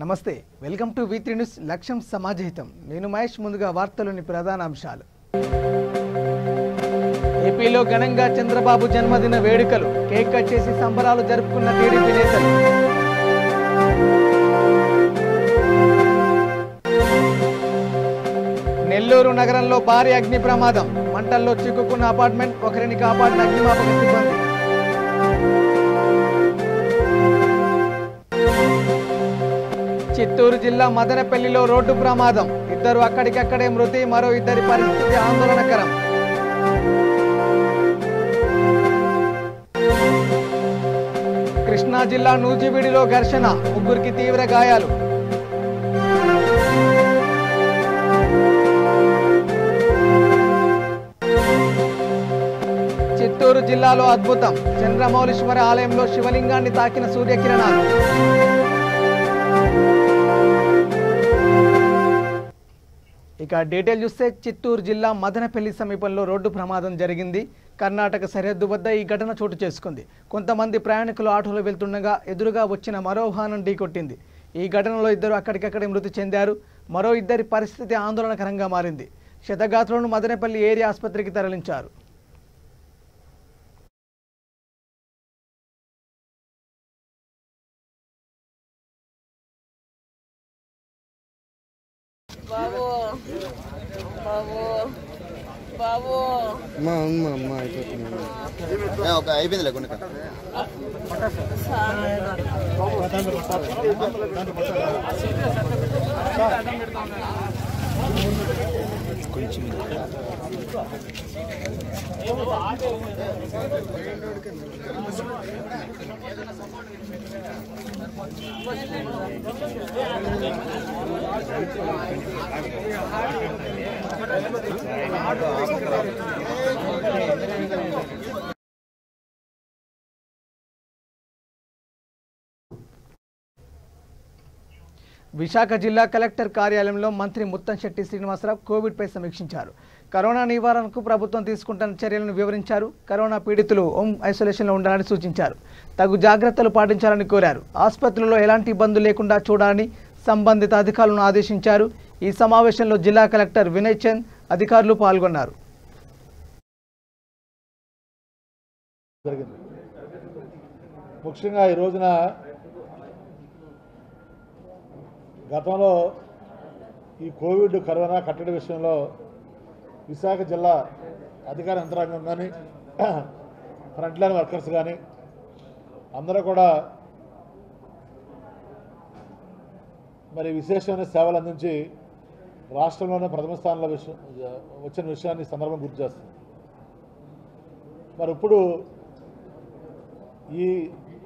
నమస్తే welcome to V3 news లక్ష్యం సమాజహితం నేను మహేష్ ముందుగా వార్తలోని ప్రధాన అంశాలు ఏపీలో ఘనంగా చంద్రబాబు జన్మదిన వేడుకలు కేక్ కట్ చేసి సంబరాలు జరుపుకున్న టీడీపీ నేతలు నెల్లూరు నగరంలో భారీ అగ్ని ప్రమాదం మంటల్లో చిక్కుకున్న అపార్ట్మెంట్ ఒకరిని కాపాడిన అగ్నిమాపక సిబ్బంది చిత్తూరు జిల్లా మదనపల్లిలో రోడ్డు ప్రమాదం ఇద్దరు అక్కడికక్కడే మృతి మరో ఇద్దరి పరిస్థితి ఆందోళనకరం కృష్ణా జిల్లా నూజివీడులో ఘర్షణ ముగ్గురికి తీవ్ర గాయాలు చిత్తూరు జిల్లాలో అద్భుతం చంద్రమౌళీశ్వర ఆలయంలో శివలింగాన్ని తాకిన సూర్యకిరణాలు ఇక డీటెయిల్ చూస్తే చిత్తూరు జిల్లా మదనపల్లి సమీపంలో రోడ్డు ప్రమాదం జరిగింది కర్ణాటక సరిహద్దు వద్ద ఈ ఘటన చోటు చేసుకుంది కొంతమంది ప్రయాణికులు ఆటోలో వెళ్తుండగా ఎదురుగా వచ్చిన మరో వాహనం ఢీకొట్టింది ఈ ఘటనలో ఇద్దరు అక్కడికక్కడే మృతి చెందారు మరో ఇద్దరి పరిస్థితి ఆందోళనకరంగా మారింది క్షతగాత్రులను మదనపల్లి ఏరియా ఆసుపత్రికి తరలించారు బాబు బాబు బాబు అమ్మ ఒక అయిపోయింది లేకుండా కొంచెం విశాఖ జిల్లా కలెక్టర్ కార్యాలయంలో మంత్రి ముత్తంశెట్టి శ్రీనివాసరావు కోవిడ్పై సమీక్షించారు కరోనా నివారణకు ప్రభుత్వం తీసుకుంటున్న చర్యలను వివరించారు కరోనా పీడితులు హోమ్ ఐసోలేషన్లో ఉండాలని సూచించారు తగు జాగ్రత్తలు పాటించాలని కోరారు ఆసుపత్రుల్లో ఎలాంటి ఇబ్బందులు లేకుండా చూడాలని సంబంధిత అధికారులను ఆదేశించారు ఈ సమావేశంలో జిల్లా కలెక్టర్ వినయ్ చంద్ అధికారులు పాల్గొన్నారు ముఖ్యంగా ఈ రోజున గతంలో ఈ కోవిడ్ కరోనా కట్టడి విషయంలో విశాఖ జిల్లా అధికార యంత్రాంగం కానీ ఫ్రంట్ లైన్ వర్కర్స్ కానీ అందరూ కూడా మరి విశేషమైన సేవలు అందించి రాష్ట్రంలోనే ప్రథమ స్థానంలో వచ్చిన విషయాన్ని ఈ సందర్భం గుర్తు చేస్తుంది మరి ఇప్పుడు ఈ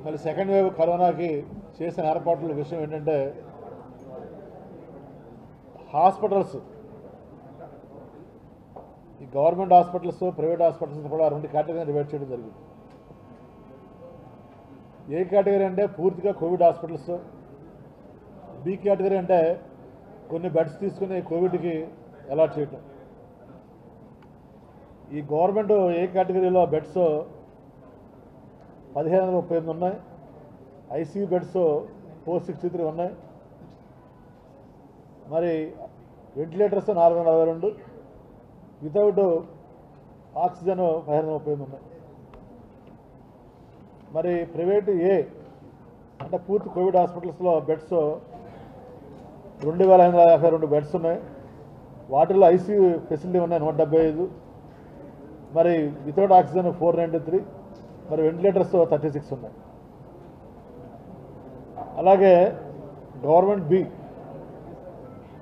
మరి సెకండ్ వేవ్ కరోనాకి చేసిన ఏర్పాట్ల విషయం ఏంటంటే హాస్పిటల్స్ ఈ గవర్నమెంట్ హాస్పిటల్స్ ప్రైవేట్ హాస్పిటల్స్ కూడా రెండు కేటగిరీని డివైడ్ చేయడం జరిగింది ఏ కేటగిరీ అంటే పూర్తిగా కోవిడ్ హాస్పిటల్స్ బి కేటగిరీ అంటే కొన్ని బెడ్స్ తీసుకుని కోవిడ్కి అలాట్ చేయటం ఈ గవర్నమెంట్ ఏ కేటగిరీలో బెడ్స్ 1538 ఉన్నాయి ఐసీయూ బెడ్స్ 463 ఉన్నాయి మరి వెంటిలేటర్స్ 442 వితౌట్ ఆక్సిజన్ 1538 ఉన్నాయి మరి ప్రైవేటు ఏ అంటే పూర్తి కోవిడ్ హాస్పిటల్స్లో బెడ్స్ 2552 బెడ్స్ ఉన్నాయి వాటిల్లో ఐసీయూ ఫెసిలిటీ ఉన్నాయి 175 మరి వితౌట్ ఆక్సిజన్ 493 మరి వెంటిలేటర్స్ 36 ఉన్నాయి అలాగే గవర్నమెంట్ బి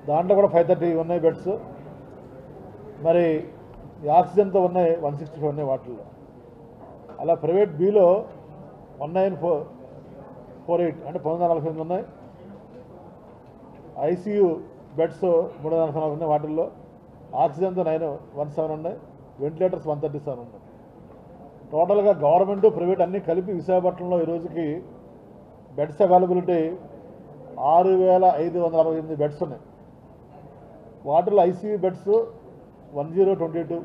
దాంట్లో కూడా 530 ఉన్నాయి బెడ్స్ మరి ఆక్సిజన్తో ఉన్నాయి 165 ఉన్నాయి వాటిల్లో అలా ప్రైవేట్ బిలో 1948 అంటే 1948 ఉన్నాయి ఐసీయూ బెడ్స్ 344 ఉన్నాయి వాటిల్లో ఆక్సిజన్తో 917 ఉన్నాయి వెంటిలేటర్స్ 137 ఉన్నాయి టోటల్గా గవర్నమెంట్ ప్రైవేట్ అన్నీ కలిపి విశాఖపట్నంలో ఈ రోజుకి బెడ్స్ అవైలబిలిటీ 6568 బెడ్స్ ఉన్నాయి వాటిల్లో ICU beds 1022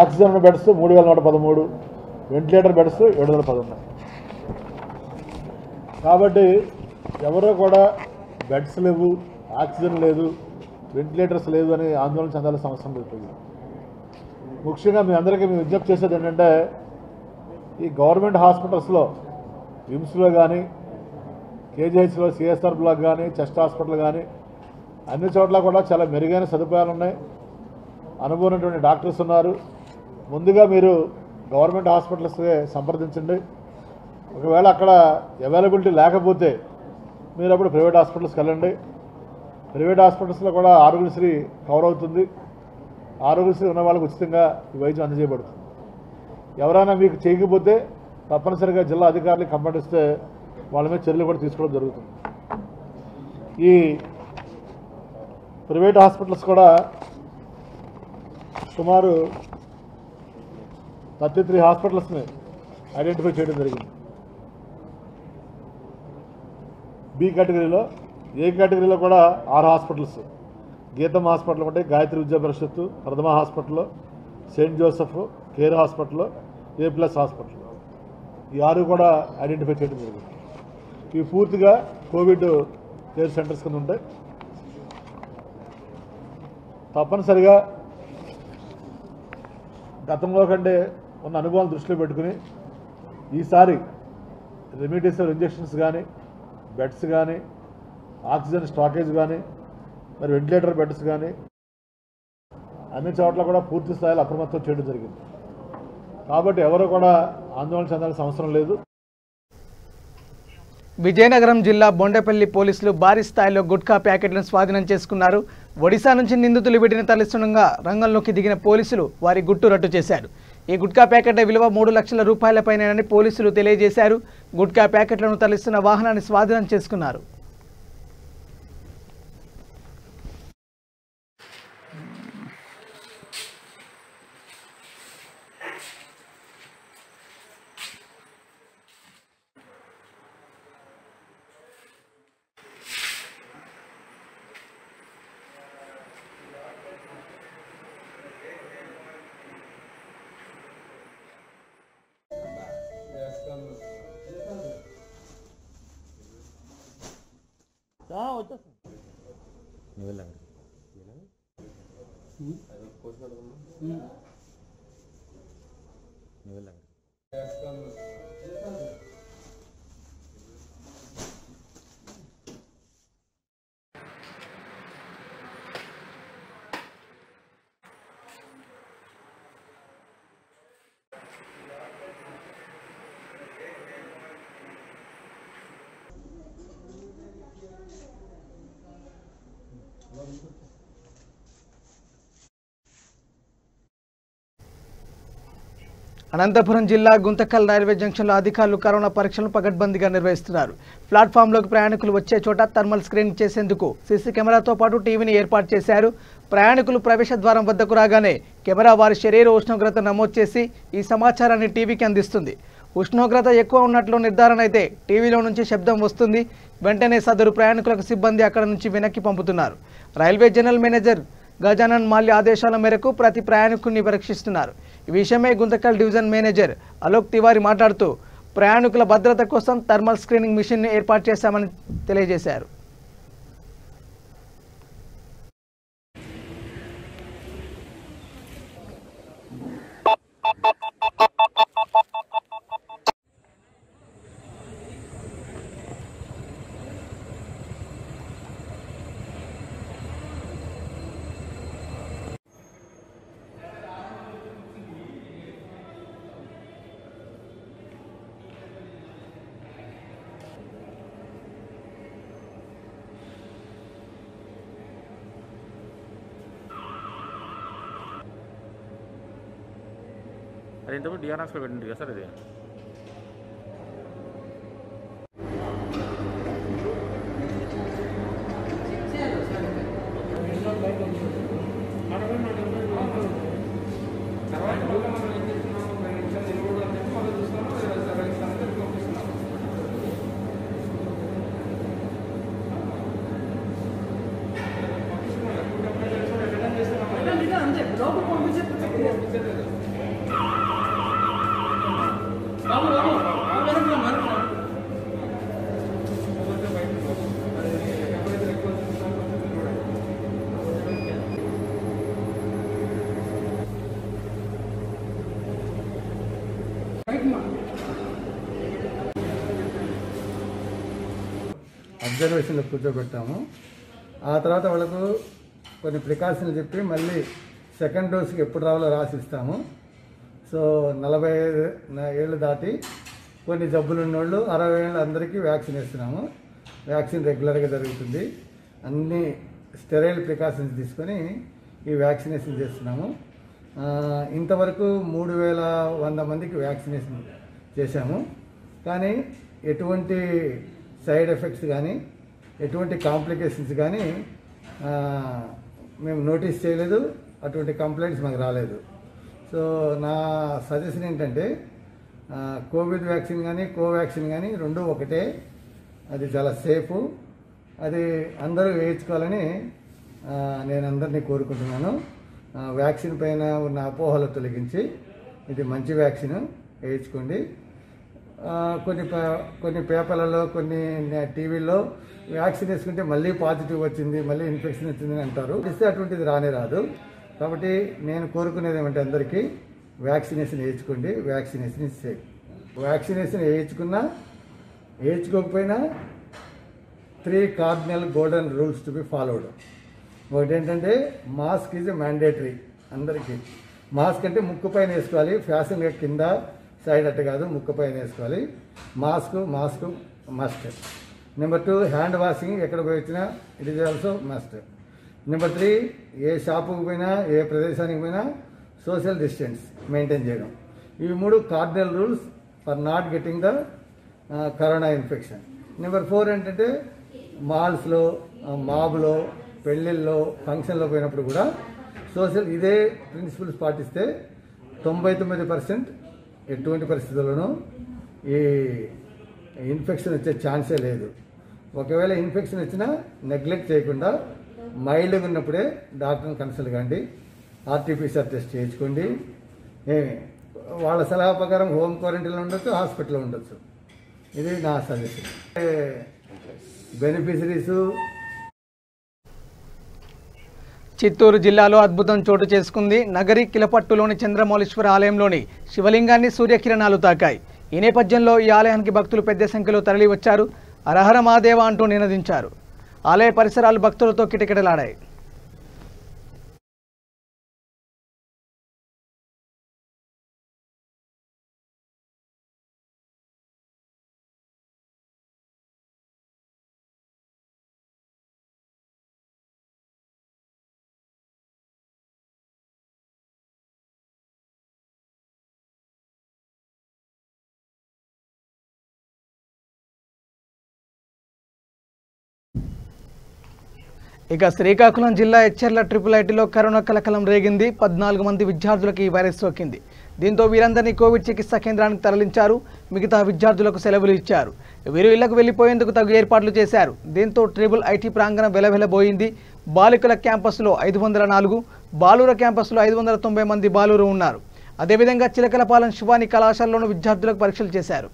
oxygen beds 3113 ventilator beds 710 ఉన్నాయి కాబట్టి ఎవరో కూడా బెడ్స్ లేవు, ఆక్సిజన్ లేదు, వెంటిలేటర్స్ లేవు అని ఆందోళన చెందాల్సిన అవసరం లేదు. ముఖ్యంగా మీ అందరికీ మేము విజ్ఞప్తి చేసేది ఏంటంటే ఈ గవర్నమెంట్ హాస్పిటల్స్లో విమ్స్లో కానీ కేజీహెచ్లో సిఎస్ఆర్ బ్లాక్ కానీ చెస్ట్ హాస్పిటల్ కానీ అన్ని చోట్ల కూడా చాలా మెరుగైన సదుపాయాలు ఉన్నాయి, అనుభవమైనటువంటి డాక్టర్స్ ఉన్నారు. ముందుగా మీరు గవర్నమెంట్ హాస్పిటల్స్కే సంప్రదించండి. ఒకవేళ అక్కడ అవైలబిలిటీ లేకపోతే మీరు అప్పుడు ప్రైవేట్ హాస్పిటల్స్కి వెళ్ళండి. ప్రైవేట్ హాస్పిటల్స్లో కూడా ఆరోగ్యశ్రీ కవర్ అవుతుంది. ఆరోగ్యశ్రీ ఉన్న వాళ్ళకి ఉచితంగా ఈ వైద్యం అందజేయబడుతుంది. ఎవరైనా మీకు చేయకపోతే తప్పనిసరిగా జిల్లా అధికారులకు కంప్లైంట్ ఇస్తే వాళ్ళ మీద చర్యలు కూడా తీసుకోవడం జరుగుతుంది. ఈ ప్రైవేట్ హాస్పిటల్స్ కూడా సుమారు 33 హాస్పిటల్స్ని ఐడెంటిఫై చేయడం జరిగింది. బి కేటగిరీలో, ఏ కేటగిరీలో కూడా 6 హాస్పిటల్స్, గీతం హాస్పిటల్ ఉంటాయి, గాయత్రి విద్యా పరిషత్తు, ప్రథమ hospital, Saint Joseph, care hospital, A+ hospital, ఈ 6 కూడా ఐడెంటిఫై చేయడం జరిగింది. ఇవి పూర్తిగా కోవిడ్ కేర్ సెంటర్స్ కింద ఉంటాయి. తప్పనిసరిగా గతంలో కంటే ఉన్న అనుభవాలు దృష్టిలో పెట్టుకుని ఈసారి రెమిడిసివిర్ ఇంజెక్షన్స్ కానీ, బెడ్స్ కానీ, ఆక్సిజన్ స్టాకేజ్ కానీ, మరి వెంటిలేటర్ బెడ్స్ కానీ అన్ని చోట్ల కూడా పూర్తి స్థాయిలో అప్రమత్తం చేయడం జరిగింది. కాబట్టి ఎవరు కూడా ఆందోళన చెందాల్సిన అవసరం లేదు. విజయనగరం జిల్లా బొండపల్లి పోలీసులు భారీ స్థాయిలో గుట్కా ప్యాకెట్లను స్వాధీనం చేసుకున్నారు. ఒడిశా నుంచి నిందితులు వీటిని తరలిస్తుండగా రంగంలోకి దిగిన పోలీసులు వారి గుట్టు రట్టు చేశారు. ఈ గుట్కా ప్యాకెట్ల విలువ 3 లక్షల రూపాయలపైనని పోలీసులు తెలియజేశారు. గుట్కా ప్యాకెట్లను తరలిస్తున్న వాహనాన్ని స్వాధీనం చేసుకున్నారు. అనంతపురం జిల్లా గుంతకల్ రైల్వే జంక్షన్లో అధికారులు కరోనా పరీక్షలను పకడ్బందీగా నిర్వహిస్తున్నారు. ప్లాట్ఫామ్లోకి ప్రయాణికులు వచ్చే చోట థర్మల్ స్క్రీనింగ్ చేసేందుకు సీసీ కెమెరాతో పాటు టీవీని ఏర్పాటు చేశారు. ప్రయాణికులు ప్రవేశ ద్వారం వద్దకు రాగానే కెమెరా వారి శరీర ఉష్ణోగ్రత నమోదు చేసి ఈ సమాచారాన్ని టీవీకి అందిస్తుంది. ఉష్ణోగ్రత ఎక్కువ ఉన్నట్లు నిర్ధారణ అయితే టీవీలో నుంచి శబ్దం వస్తుంది. వెంటనే సదరు ప్రయాణికులకు సిబ్బంది అక్కడ నుంచి వెనక్కి పంపుతున్నారు. Railway general manager Gajanan Mallya ఆదేశాల మేరకు ప్రతి ప్రయాణికుడిని పరీక్షిస్తున్నారు. ఈ విషయమై గుంతకల్ డివిజన్ మేనేజర్ అలోక్ తివారీ మాట్లాడుతూ ప్రయాణికుల భద్రత కోసం థర్మల్ స్క్రీనింగ్ మిషన్ను ఏర్పాటు చేశామని తెలియజేశారు. అది ఇంతకు డిఆర్ఎస్లో పెట్టింది కదా సార్ ఇది. అబ్జర్వేషన్లో కూర్చోబెట్టాము. ఆ తర్వాత వాళ్ళకు కొన్ని ప్రికాషన్లు చెప్పి మళ్ళీ సెకండ్ డోస్కి ఎప్పుడు రావాలో రాసిస్తాము. సో 45 ఏళ్ళు దాటి కొన్ని జబ్బులు ఉన్నోళ్ళు 60 ఏళ్ళు అందరికీ వ్యాక్సిన్ వేస్తున్నాము. వ్యాక్సిన్ రెగ్యులర్గా జరుగుతుంది. అన్ని స్టెరైల్ ప్రికాషన్స్ తీసుకొని ఈ వ్యాక్సినేషన్ చేస్తున్నాము. ఇంతవరకు 3100 మందికి వ్యాక్సినేషన్ చేశాము. కానీ ఎటువంటి సైడ్ ఎఫెక్ట్స్ కానీ ఎటువంటి కాంప్లికేషన్స్ కానీ మేము నోటీస్ చేయలేదు. అటువంటి కంప్లైంట్స్ మాకు రాలేదు. సో నా సజెషన్ ఏంటంటే కోవిడ్ వ్యాక్సిన్ కానీ కోవాక్సిన్ కానీ రెండూ ఒకటే. అది చాలా సేఫ్. అది అందరూ వేయించుకోవాలని నేను అందరినీ కోరుకుంటున్నాను. వ్యాక్సిన్ పైన ఉన్న అపోహలు తొలగించి ఇది మంచి వ్యాక్సిన్ వేయించుకోండి. కొన్ని పేపర్లలో కొన్ని టీవీల్లో వ్యాక్సిన్ వేసుకుంటే మళ్ళీ పాజిటివ్ వచ్చింది, మళ్ళీ ఇన్ఫెక్షన్ వచ్చిందని అంటారు. ఇస్తే అటువంటిది రానే రాదు. కాబట్టి నేను కోరుకునేది ఏమంటే అందరికీ వ్యాక్సినేషన్ వేయించుకోండి. Vaccination is safe. వ్యాక్సినేషన్ వేయించుకున్నా వేయించుకోకపోయినా 3 cardinal golden rules to be followed. ఒకటి ఏంటంటే మాస్క్ ఈజ్ మ్యాండేటరీ. అందరికీ మాస్క్ అంటే ముక్కు పైన వేసుకోవాలి. ఫ్యాషన్గా కింద సైడ్ అట్ట కాదు, ముక్కు పైన వేసుకోవాలి. Mask must. Number 2 hand washing ఎక్కడ పోయి వచ్చినా it is also must. Number 3 ఏ షాపుకి పోయినా ఏ ప్రదేశానికి పోయినా సోషల్ డిస్టెన్స్ మెయింటైన్ చేయడం. ఇవి 3 cardinal rules for not getting the corona infection. Number 4 ఏంటంటే మాల్స్లో, మాబ్లో, పెళ్ళిళ్ళలో, ఫంక్షన్లో పోయినప్పుడు కూడా ఇదే ప్రిన్సిపల్స్ పాటిస్తే 99% ఎటువంటి పరిస్థితుల్లోనూ ఈ ఇన్ఫెక్షన్ వచ్చే ఛాన్సే లేదు. ఒకవేళ ఇన్ఫెక్షన్ వచ్చినా నెగ్లెక్ట్ చేయకుండా మైల్డ్గా ఉన్నప్పుడే డాక్టర్ని కన్సల్ట్ కండి. ఆర్టీపీసీఆర్ టెస్ట్ చేయించుకోండి. వాళ్ళ సలహా ప్రకారం హోమ్ క్వారంటైన్లో ఉండొచ్చు, హాస్పిటల్లో ఉండొచ్చు. ఇది నా సజెషన్. బెనిఫిషరీస్ చిత్తూరు జిల్లాలో అద్భుతం చోటు చేసుకుంది. నగరి కిలపట్టులోని చంద్రమౌళీశ్వర ఆలయంలోని శివలింగాన్ని సూర్యకిరణాలు తాకాయి. ఈ నేపథ్యంలో ఈ ఆలయానికి భక్తులు పెద్ద సంఖ్యలో తరలివచ్చారు. హరహర మహాదేవ అంటూ నినదించారు. ఆలయ పరిసరాలు భక్తులతో కిటకిటలాడాయి. ఇక శ్రీకాకుళం జిల్లా ఎచ్చెర్ల IIITలో కరోనా కలకలం రేగింది. 14 మంది విద్యార్థులకు ఈ వైరస్ సోకింది. దీంతో వీరందరినీ కోవిడ్ చికిత్సా కేంద్రానికి తరలించారు. మిగతా విద్యార్థులకు సెలవులు ఇచ్చారు. వీరు ఇళ్లకు వెళ్లిపోయేందుకు తగు ఏర్పాట్లు చేశారు. దీంతో IIIT ప్రాంగణం వెలవెలబోయింది. బాలికల క్యాంపస్లో 504, బాలుర క్యాంపస్లో 590 మంది బాలురు ఉన్నారు. అదేవిధంగా చిలకలపాలెం శివాని కళాశాలలోనూ విద్యార్థులకు పరీక్షలు చేశారు.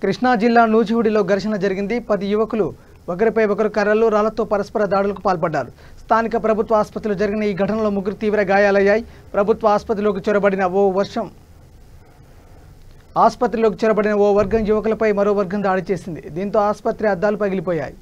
కృష్ణా జిల్లా నూజివీడులో ఘర్షణ జరిగింది. 10 యువకులు ఒకరిపై ఒకరు కర్రలు, రాళ్లతో పరస్పర దాడులకు పాల్పడ్డారు. స్థానిక ప్రభుత్వ ఆసుపత్రిలో జరిగిన ఈ ఘటనలో 3 తీవ్ర గాయాలయ్యాయి. ప్రభుత్వ ఆసుపత్రిలోకి చొరబడిన ఓ వర్గం యువకులపై మరో వర్గం దాడి చేసింది. దీంతో ఆసుపత్రి అద్దాలు పగిలిపోయాయి.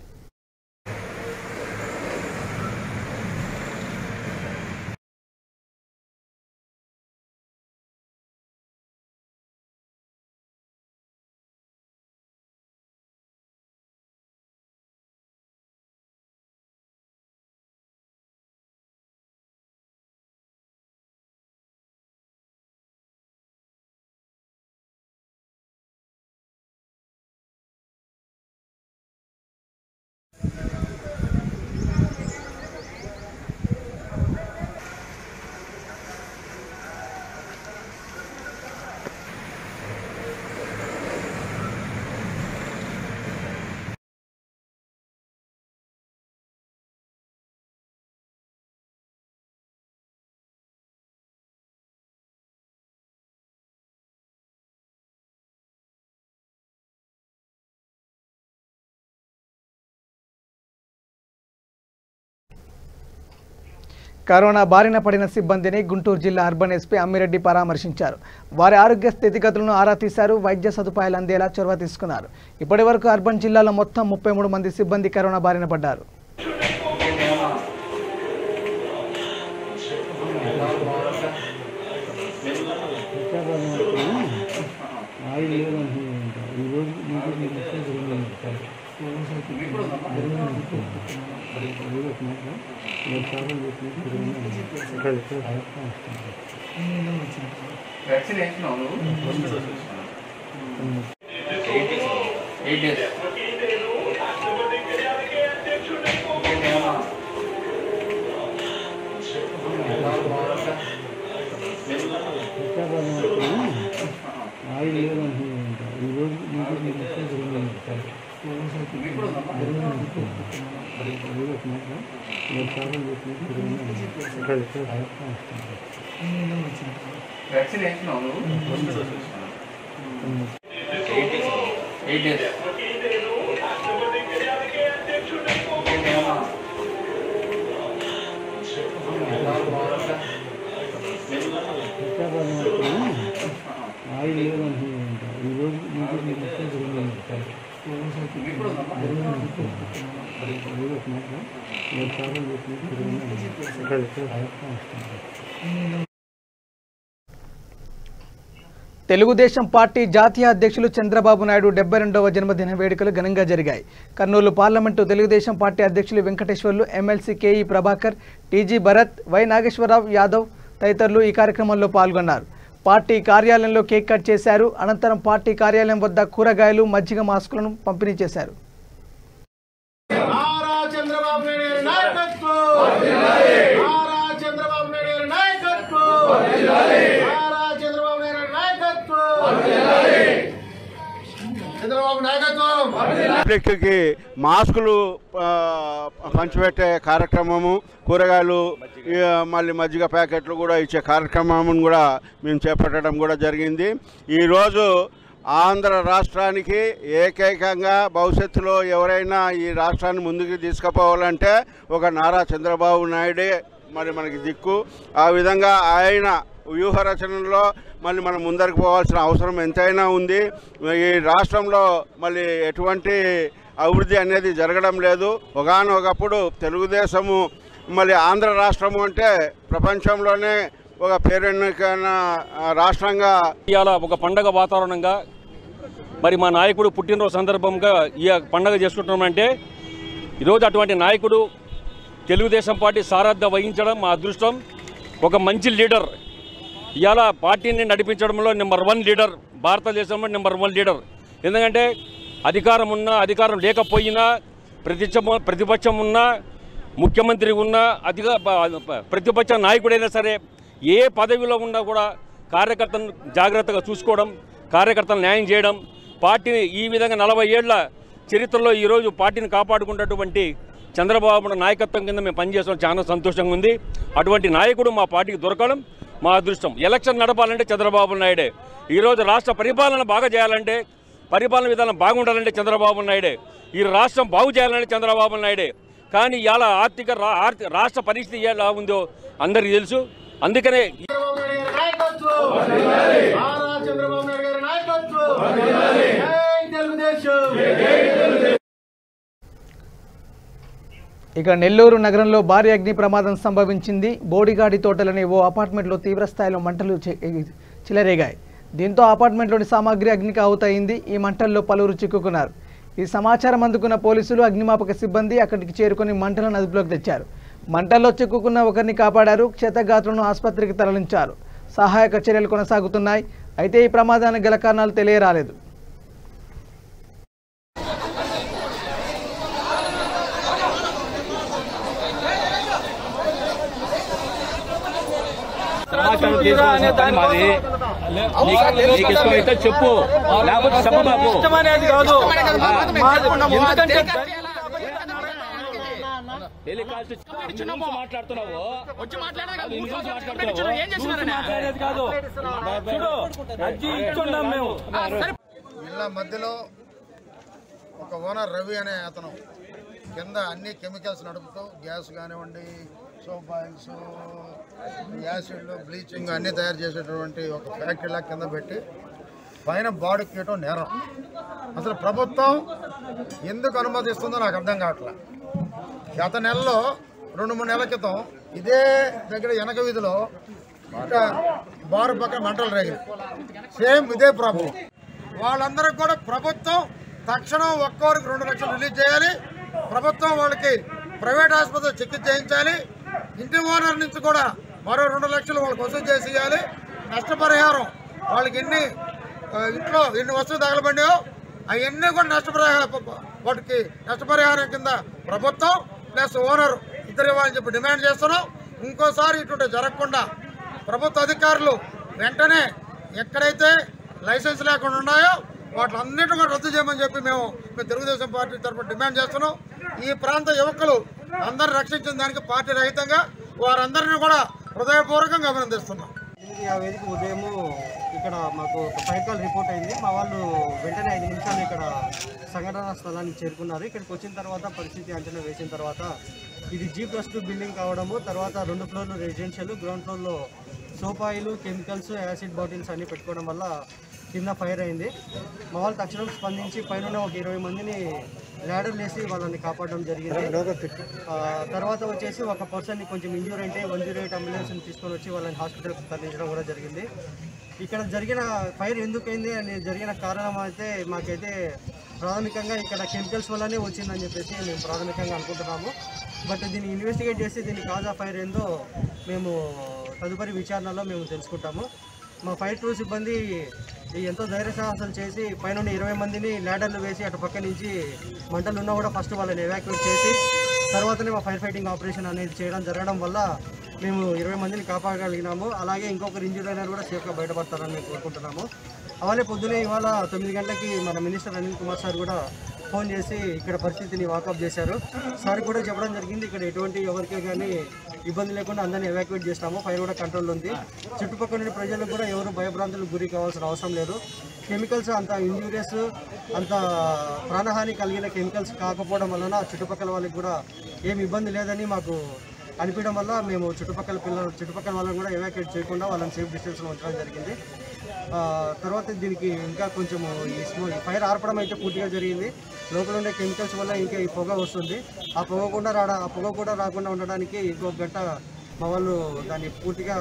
కరోనా బారిన పడిన సిబ్బందిని గుంటూరు జిల్లా అర్బన్ ఎస్పీ అమ్మిరెడ్డి పరామర్శించారు. వారి ఆరోగ్య స్థితిగతులను ఆరా తీశారు. వైద్య సదుపాయాలు అందేలా చొరవ తీసుకున్నారు. ఇప్పటి వరకు అర్బన్ జిల్లాలో మొత్తం 33 మంది సిబ్బంది కరోనా బారిన పడ్డారు. తెలుగుదేశం పార్టీ జాతీయ అధ్యక్షులు చంద్రబాబు నాయుడు 72వ జన్మదిన వేడుకలు ఘనంగా జరిగాయి. కర్నూలు పార్లమెంటు తెలుగుదేశం పార్టీ అధ్యక్షులు వెంకటేశ్వర్లు, ఎమ్మెల్సీ కేఈ ప్రభాకర్, టీజీ భరత్, వై నాగేశ్వరరావు యాదవ్ తదితరులు ఈ కార్యక్రమంలో పాల్గొన్నారు. పార్టీ కార్యాలయంలో కేక్ కట్ చేశారు. అనంతరం పార్టీ కార్యాలయం వద్ద కూరగాయలు, మజ్జిగ మాస్కులను పంపిణీ చేశారు. పబ్లిక్కి మాస్కులు పంచిపెట్టే కార్యక్రమము, కూరగాయలు మళ్ళీ మజ్జిగ ప్యాకెట్లు కూడా ఇచ్చే కార్యక్రమం కూడా మేము చేపట్టడం కూడా జరిగింది. ఈరోజు ఆంధ్ర రాష్ట్రానికి ఏకైకంగా భవిష్యత్తులో ఎవరైనా ఈ రాష్ట్రాన్ని ముందుకు తీసుకుపోవాలంటే ఒక నారా చంద్రబాబు నాయుడే మరి మనకి దిక్కు. ఆ విధంగా ఆయన వ్యూహ రచనలో మళ్ళీ మనం ముందరికి పోవాల్సిన అవసరం ఎంతైనా ఉంది. ఈ రాష్ట్రంలో మళ్ళీ ఎటువంటి అభివృద్ధి అనేది జరగడం లేదు. ఒకనొకప్పుడు తెలుగుదేశము మళ్ళీ ఆంధ్ర రాష్ట్రము అంటే ప్రపంచంలోనే ఒక పేరెన్నికైన రాష్ట్రంగా ఇవాళ ఒక పండగ వాతావరణంగా మరి మా నాయకుడు పుట్టినరోజు సందర్భంగా ఈ పండగ చేసుకుంటున్నామంటే ఈరోజు అటువంటి నాయకుడు తెలుగుదేశం పార్టీ సారథ్యం వహించడం మా అదృష్టం. ఒక మంచి లీడర్ ఇవాళ పార్టీని నడిపించడంలో నెంబర్ 1 లీడర్, భారతదేశంలో నెంబర్ 1 లీడర్. ఎందుకంటే అధికారం ఉన్నా అధికారం లేకపోయినా, ప్రతిపక్షం ఉన్నా, ముఖ్యమంత్రి ఉన్నా, ప్రతిపక్ష నాయకుడైనా సరే ఏ పదవిలో ఉన్నా కూడా కార్యకర్తలను జాగ్రత్తగా చూసుకోవడం, కార్యకర్తలు న్యాయం చేయడం, పార్టీని ఈ విధంగా 40 ఏళ్ల చరిత్రలో ఈరోజు పార్టీని కాపాడుకున్నటువంటి చంద్రబాబు నాయకత్వం కింద మేము పనిచేస్తాం. చాలా సంతోషంగా ఉంది. అటువంటి నాయకుడు మా పార్టీకి దొరకడం మా అదృష్టం. ఎలక్షన్ నడపాలంటే చంద్రబాబు నాయుడే. ఈరోజు రాష్ట్ర పరిపాలన బాగా చేయాలంటే, పరిపాలన విధానం బాగుండాలంటే చంద్రబాబు నాయుడే. ఈ రాష్ట్రం బాగు చేయాలంటే చంద్రబాబు నాయుడే. కానీ ఇవాళ రాష్ట్ర పరిస్థితి ఎలా ఉందో అందరికీ తెలుసు. అందుకనే ఇక నెల్లూరు నగరంలో భారీ అగ్ని ప్రమాదం సంభవించింది. బోడిగాడి తోటలోని ఓ అపార్ట్మెంట్లో తీవ్రస్థాయిలో మంటలు చెలరేగాయి. దీంతో అపార్ట్మెంట్లోని సామాగ్రి అగ్నికి ఆహుతయింది. ఈ మంటల్లో పలువురు చిక్కుకున్నారు. ఈ సమాచారం అందుకున్న పోలీసులు, అగ్నిమాపక సిబ్బంది అక్కడికి చేరుకుని మంటలను అదుపులోకి తెచ్చారు. మంటల్లో చిక్కుకున్న ఒకరిని కాపాడారు. క్షతగాత్రులను ఆసుపత్రికి తరలించారు. సహాయక చర్యలు కొనసాగుతున్నాయి. అయితే ఈ ప్రమాదానికి గల కారణాలు తెలియరాలేదు. చెప్పు, లేకపోతే చెప్పబాబు. ఇళ్ళ మధ్యలో ఒక ఓనర్ రవి అనే అతను కింద అన్ని కెమికల్స్ నడుపుతూ గ్యాస్ కానివ్వండి, సోప్ ఆయిల్స్, యాసిడ్లు, బ్లీచింగ్ అన్నీ తయారు చేసేటువంటి ఒక ఫ్యాక్టరీలా కింద పెట్టి పైన బాడుకేయటం నేరం. అసలు ప్రభుత్వం ఎందుకు అనుమతిస్తుందో నాకు అర్థం కావట్లేదు. గత నెలలో 2-3 నెలల క్రితం ఇదే దగ్గర వెనక వీధిలో ఇంకా బారు పక్కన మంటలు రేగి సేమ్ ఇదే ప్రాబ్లం. వాళ్ళందరికీ కూడా ప్రభుత్వం తక్షణం ఒక్కొక్కరికి 2 లక్షలు రిలీజ్ చేయాలి. ప్రభుత్వం వాళ్ళకి ప్రైవేట్ ఆసుపత్రిలో చికిత్స చేయించాలి. ఇంటి ఓనర్ నుంచి కూడా మరో 2 లక్షలు వాళ్ళకి వసూలు చేసి ఇవ్వాలి. నష్టపరిహారం వాళ్ళకి ఇంట్లో ఎన్ని వస్తువులు తగలబడినాయో అవన్నీ కూడా వాటికి నష్టపరిహారం కింద ప్రభుత్వం ప్లస్ ఓనర్ ఇద్దరు ఇవ్వాలని చెప్పి డిమాండ్ చేస్తున్నాం. ఇంకోసారి ఇటువంటి జరగకుండా ప్రభుత్వ అధికారులు వెంటనే ఎక్కడైతే లైసెన్స్ లేకుండా ఉన్నాయో వాటిలన్నిటి కూడా రద్దు చేయమని చెప్పి మేము తెలుగుదేశం పార్టీ తరఫున డిమాండ్ చేస్తున్నాం. ఈ ప్రాంత యువకులు అందరూ రక్షించిన దానికి పార్టీ రహితంగా వారందరినీ కూడా హృదయపూర్వకంగా అభినందిస్తున్నాం. 8:50కి ఉదయము ఇక్కడ మాకు ఒక ఫైర్ కాల్ రిపోర్ట్ అయింది. మా వాళ్ళు వెంటనే 5 నిమిషాలు ఇక్కడ సంఘటనా స్థలానికి చేరుకున్నారు. ఇక్కడికి వచ్చిన తర్వాత పరిస్థితి అంచనా వేసిన తర్వాత ఇది G+2 బిల్డింగ్ కావడము, తర్వాత 2 ఫ్లోర్లు రెసిడెన్షియల్, గ్రౌండ్ ఫ్లోర్లో soap oil, chemicals, acid bottles అన్నీ పెట్టుకోవడం వల్ల కింద ఫైర్ అయింది. మా వాళ్ళు తక్షణం స్పందించి పైన ఒక 20 మందిని ల్యాడర్లు వేసి వాళ్ళని కాపాడడం జరిగింది. తర్వాత వచ్చేసి ఒక పర్సన్ని కొంచెం ఇంజూర్ అంటే 108 అంబులెన్స్ని తీసుకొని వచ్చి వాళ్ళని హాస్పిటల్కి తరలించడం కూడా జరిగింది. ఇక్కడ జరిగిన ఫైర్ ఎందుకైంది అని జరిగిన కారణం అయితే మాకైతే ప్రాథమికంగా ఇక్కడ కెమికల్స్ వల్లనే వచ్చిందని చెప్పేసి మేము ప్రాథమికంగా అనుకుంటున్నాము. బట్ దీన్ని ఇన్వెస్టిగేట్ చేసి దీని కాజ్ ఆఫ్ ఫైర్ ఏందో మేము తదుపరి విచారణలో మేము తెలుసుకుంటాము. మా ఫైర్ క్రూ సిబ్బంది ఎంతో ధైర్య సాహసాలు చేసి పైన 20 మందిని ల్యాడర్లు వేసి అటు పక్క నుంచి మంటలు ఉన్నా కూడా ఫస్ట్ వాళ్ళని ఎవాక్యుయేట్ చేసి తర్వాతనే మా ఫైర్ ఫైటింగ్ ఆపరేషన్ అనేది జరగడం వల్ల మేము 20 మందిని కాపాడగలిగినాము. అలాగే ఇంకొకరు ఇంజూర్ అయినా కూడా సేఫ్గా బయటపడతారని మేము కోరుకుంటున్నాము. అలాగే పొద్దునే ఇవాళ 9 గంటలకి మన మినిస్టర్ అనిల్ కుమార్ సార్ కూడా ఫోన్ చేసి ఇక్కడ పరిస్థితిని వాకప్ చేశారు. సార్ కూడా చెప్పడం జరిగింది ఇక్కడ ఎటువంటి ఎవరికే కానీ ఇబ్బంది లేకుండా అందరినీ ఎవాక్యుయేట్ చేస్తాము. ఫైర్ కూడా కంట్రోల్ ఉంది. చుట్టుపక్కల నుండి ప్రజలకు కూడా ఎవరు భయభ్రాంతులకు గురి కావాల్సిన అవసరం లేదు. కెమికల్స్ అంత ఇంజూరియస్, అంత ప్రాణహాని కలిగిన కెమికల్స్ కాకపోవడం వలన చుట్టుపక్కల వాళ్ళకి కూడా ఏమి ఇబ్బంది లేదని మాకు అనిపించడం వల్ల మేము చుట్టుపక్కల వాళ్ళని కూడా ఎవాక్యుయేట్ చేయకుండా వాళ్ళని సేఫ్ డిస్టెన్స్లో ఉంచడం జరిగింది. తర్వాత దీనికి ఇంకా కొంచెము ఈ ఫైర్ ఆర్పడం అయితే పూర్తిగా జరిగింది. లోపల ఉండే కెమికల్స్ వల్ల ఇంకా ఈ పొగ వస్తుంది. ఆ పొగ కూడా రాకుండా ఉండడానికి ఇంకొక గంట మా వాళ్ళు దాన్ని పూర్తిగా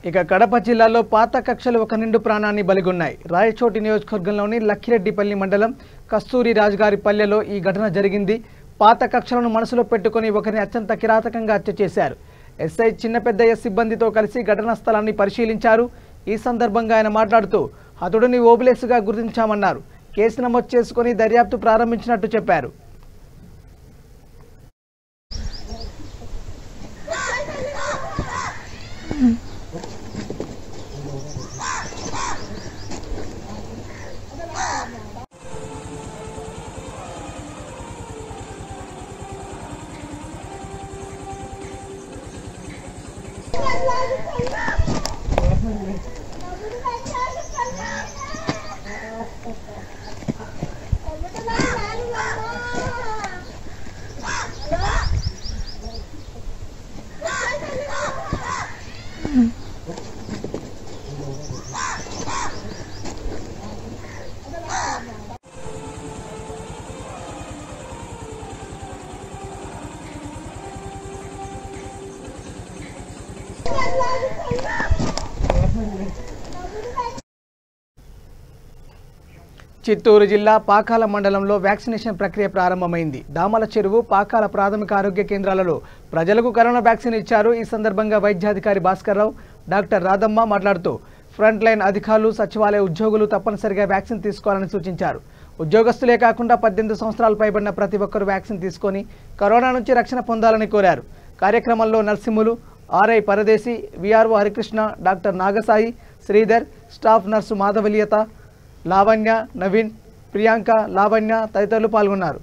ఇక కడప జిల్లాలో పాత కక్షలు ఒక నిండు ప్రాణాన్ని బలిగొన్నాయి. రాయచోటి నియోజకవర్గంలోని లక్కిరెడ్డిపల్లి మండలం కస్తూరి రాజుగారి పల్లెలో ఈ ఘటన జరిగింది. పాత కక్షలను మనసులో పెట్టుకుని ఒకరిని అత్యంత కిరాతకంగా హత్య చేశారు. ఎస్ఐ చిన్నపెద్దయ్య సిబ్బందితో కలిసి ఘటనా స్థలాన్ని పరిశీలించారు. ఈ సందర్భంగా ఆయన మాట్లాడుతూ హతుడిని ఓబులేసుగా గుర్తించామన్నారు. కేసు నమోదు చేసుకుని దర్యాప్తు ప్రారంభించినట్టు చెప్పారు. చిత్తూరు జిల్లా పాకాల మండలంలో వ్యాక్సినేషన్ ప్రక్రియ ప్రారంభమైంది. దామల చెరువు, పాకాల ప్రాథమిక ఆరోగ్య కేంద్రాలలో ప్రజలకు కరోనా వ్యాక్సిన్ ఇచ్చారు. ఈ సందర్భంగా వైద్యాధికారి భాస్కర్రావు, డాక్టర్ రాధమ్మ మాట్లాడుతూ ఫ్రంట్ లైన్ అధికారులు, సచివాలయ ఉద్యోగులు తప్పనిసరిగా వ్యాక్సిన్ తీసుకోవాలని సూచించారు. ఉద్యోగస్తులే కాకుండా 18 సంవత్సరాలు పైబడిన ప్రతి ఒక్కరూ వ్యాక్సిన్ తీసుకొని కరోనా నుంచి రక్షణ పొందాలని కోరారు. కార్యక్రమంలో Narsimhulu, RI Paradesi, VRO Harikrishna, doctor Nagasai, Sridhar, staff nurse Madhavaliyatha, Lavanya, Naveen, Priyanka, Lavanya తదితరులు పాల్గొన్నారు.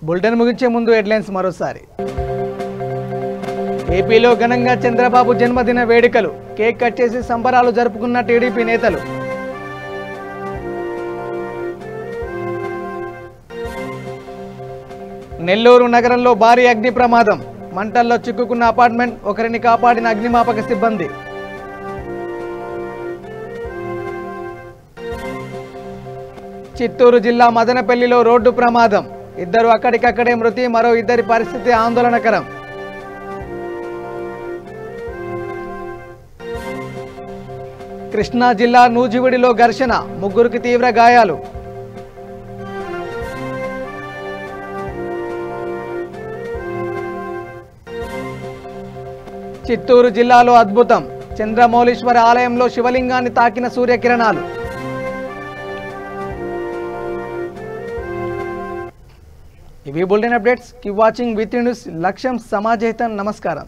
బులెటిన్ ముగించే ముందు హెడ్లైన్స్ మరోసారి. ఏపీలో ఘనంగా చంద్రబాబు జన్మదిన వేడుకలు, కేక్ కట్ చేసి సంబరాలు జరుపుకున్న టీడీపీ నేతలు. నెల్లూరు నగరంలో భారీ అగ్ని ప్రమాదం, మంటల్లో చిక్కుకున్న అపార్ట్మెంట్, ఒకరిని కాపాడిన అగ్నిమాపక సిబ్బంది. చిత్తూరు జిల్లా మదనపల్లిలో రోడ్డు ప్రమాదం, ఇద్దరు అక్కడికక్కడే మృతి, మరో ఇద్దరి పరిస్థితి ఆందోళనకరం. కృష్ణా జిల్లా నూజివీడులో ఘర్షణ, ముగ్గురికి తీవ్ర గాయాలు. చిత్తూరు జిల్లాలో అద్భుతం, చంద్రమౌళీశ్వర ఆలయంలో శివలింగాన్ని తాకిన సూర్యకిరణాలు. ఇవి bulletin updates. Keep watching with news. లక్ష్యం సమాజహితం. నమస్కారం.